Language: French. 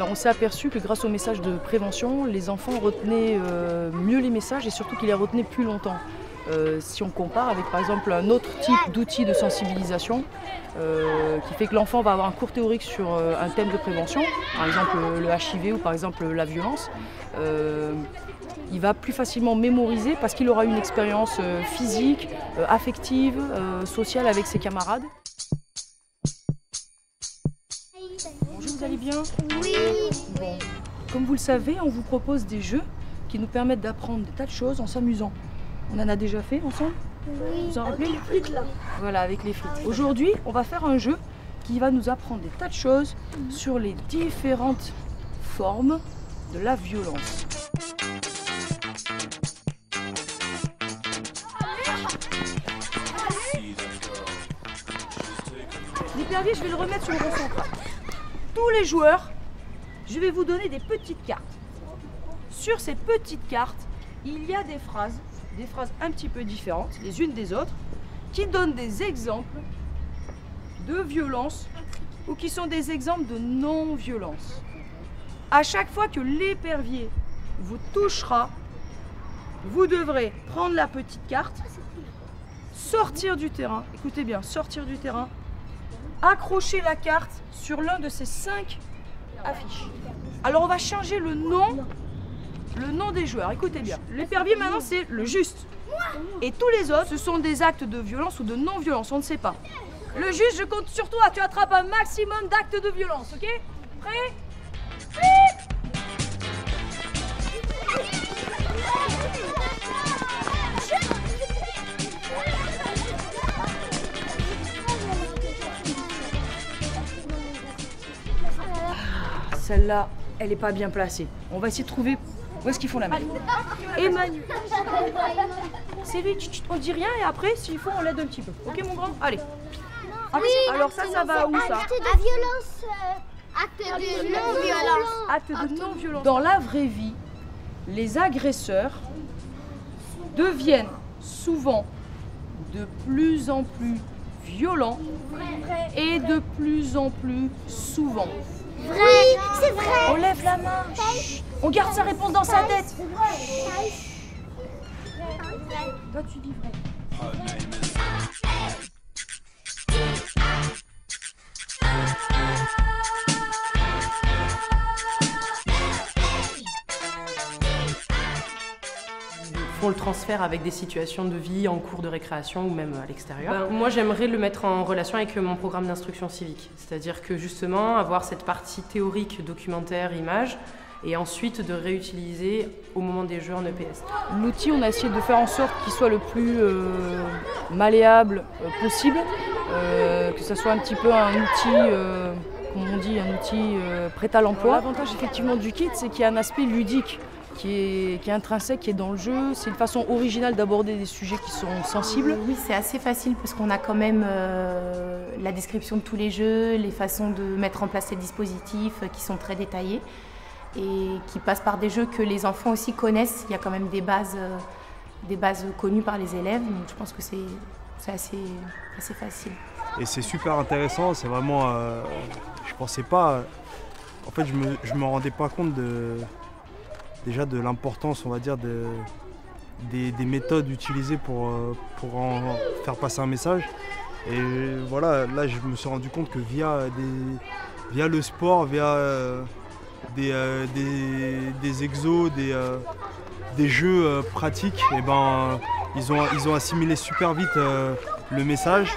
Alors on s'est aperçu que grâce aux messages de prévention, les enfants retenaient mieux les messages et surtout qu'ils les retenaient plus longtemps. Si on compare avec par exemple un autre type d'outil de sensibilisation qui fait que l'enfant va avoir un cours théorique sur un thème de prévention, par exemple le HIV ou par exemple la violence, il va plus facilement mémoriser parce qu'il aura une expérience physique, affective, sociale avec ses camarades. Bonjour, vous allez bien? Oui. Bon. Comme vous le savez, on vous propose des jeux qui nous permettent d'apprendre des tas de choses en s'amusant. On en a déjà fait ensemble? Oui. Vous en rappelez? Avec les frites là. Voilà, avec les frites. Aujourd'hui, on va faire un jeu qui va nous apprendre des tas de choses sur les différentes formes de la violence. L'épervier, je vais le remettre sur le rond central. Tous les joueurs, je vais vous donner des petites cartes. Sur ces petites cartes, il y a des phrases un petit peu différentes les unes des autres, qui donnent des exemples de violence ou qui sont des exemples de non-violence. À chaque fois que l'épervier vous touchera, vous devrez prendre la petite carte, sortir du terrain, écoutez bien, sortir du terrain, accrocher la carte sur l'un de ces 5 affiches. Alors on va changer le nom des joueurs, écoutez bien. L'épervier maintenant c'est le juste. Et tous les autres, ce sont des actes de violence ou de non-violence, on ne sait pas. Le juste, je compte sur toi, tu attrapes un maximum d'actes de violence, ok? Prêt? Celle-là, elle n'est pas bien placée. On va essayer de trouver où est-ce qu'ils font la même. Emmanuel. C'est lui, on dit rien et après, s'il faut, on l'aide un petit peu. Ok mon grand? Allez. Oui. Alors ça va où ça? Acte de violence. Acte de non-violence. Acte de non-violence. Dans la vraie vie, les agresseurs deviennent souvent de plus en plus violents et de plus en plus souvent. Vrai, c'est vrai. On lève la main. Chut. On garde sa réponse dans sa tête. Toi, tu dis vrai. Font le transfert avec des situations de vie en cours de récréation ou même à l'extérieur. Moi, j'aimerais le mettre en relation avec mon programme d'instruction civique. C'est-à-dire que justement, avoir cette partie théorique, documentaire, image, et ensuite de réutiliser au moment des jeux en EPS. L'outil, on a essayé de faire en sorte qu'il soit le plus malléable possible, que ce soit un petit peu un outil, comme on dit, un outil prêt à l'emploi. L'avantage effectivement du kit, c'est qu'il y a un aspect ludique qui est intrinsèque, qui est dans le jeu. C'est une façon originale d'aborder des sujets qui sont sensibles. Oui, c'est assez facile parce qu'on a quand même la description de tous les jeux, les façons de mettre en place ces dispositifs qui sont très détaillés et qui passent par des jeux que les enfants aussi connaissent. Il y a quand même des bases connues par les élèves, donc je pense que c'est assez facile. Et c'est super intéressant, c'est vraiment... je pensais pas... En fait, je me rendais pas compte déjà de l'importance, on va dire, des méthodes utilisées pour en faire passer un message. Et voilà, là je me suis rendu compte que via le sport, via des exos, des jeux pratiques, et ben, ils ont assimilé super vite le message.